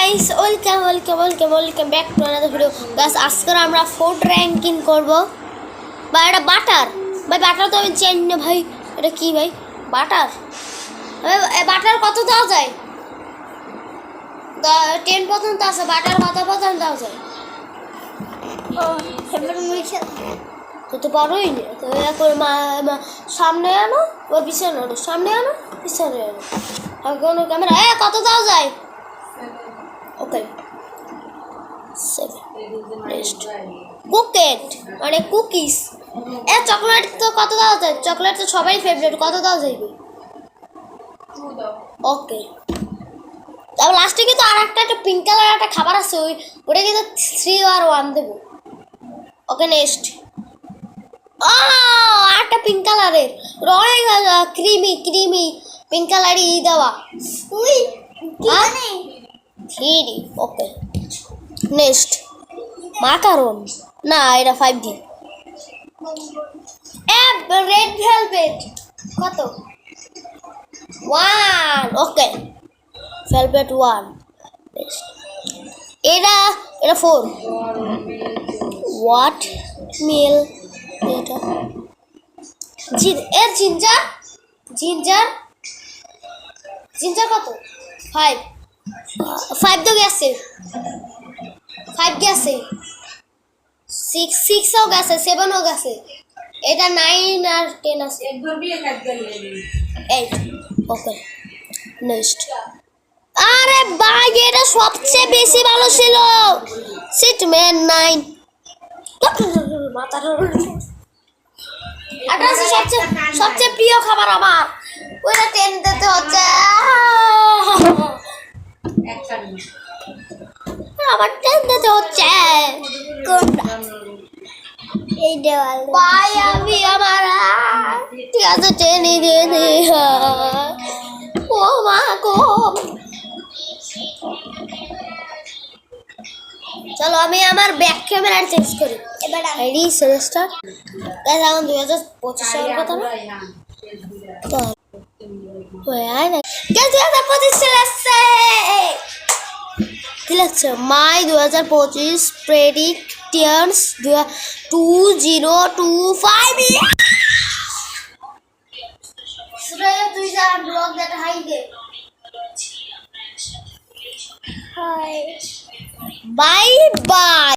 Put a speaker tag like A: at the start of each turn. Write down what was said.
A: Guys, welcome back to another video. Guys, আজকে আমরা food ranking করব। ভাই এটা বাটার, ভাই বাটার তো আমি চিনি না ভাই। এটা কি ভাই? বাটার। বাটার কত দেওয়া যায়? 10 পর্যন্ত আছে। বাটার কত পর্যন্ত দেওয়া যায়? তো পারোই না। তো এরকম সামনে আনো, ওর পিছনে আনো, সামনে আনো, পিছনে আনো। কোনো ক্যামেরা কত দেওয়া যায়? ওকে, কুকেট মানে কুকিজ। চকলেট তো কত দেওয়া যায়? চকলেট তো সবাই ফেভারিট, কত দেওয়া যাবে? ওকে, তারপর লাস্টে কিন্তু আর একটা পিঙ্ক কালার একটা খাবার আছে, ওটা কিন্তু 3 আর 1 দেবো। ওকে, নেক্সট। একটা পিঙ্ক কালারের অনেক ক্রিমি পিঙ্ক কালারই দেওয়া। থ্রি। ওকে, নেক্সট। মাকারন না, এটা 5D। রেড ভেলভেট কত? 1। ওকে, ভেলভেট 1। এটা 4। হোয়াট মিল? এটা জিঞ্জার কত? 5 তো গেছে, 5 গেছে, 6ও গেছে, 7ও গেছে। এটা 9 আর 10 আছে। 8। Okay, next. আরে ভাই, এটা সবচেয়ে বেশি ভালো ছিল। সিট ম্যান 9। সবচেয়ে প্রিয় খাবার আমার, ওইটা 10 দিতে হচ্ছে। আমার 10 দিতে হচ্ছে। এই দেওয়াল ভাই, আমি আমার ঠিক আছে 10 দিয়ে দিই। ও মা গো, চলো আমি আমার ব্যাক ক্যামেরা চেঞ্জ করি। এবার রেডি সেমিস্টার। গাইস, এখন 2025 সালের কথা না? তো 2025 চলে আসছে। কি লাগছে? My 2025 predictions 2025। তুই যা ব্লগ দেখা হাই দে। Hi, bye by.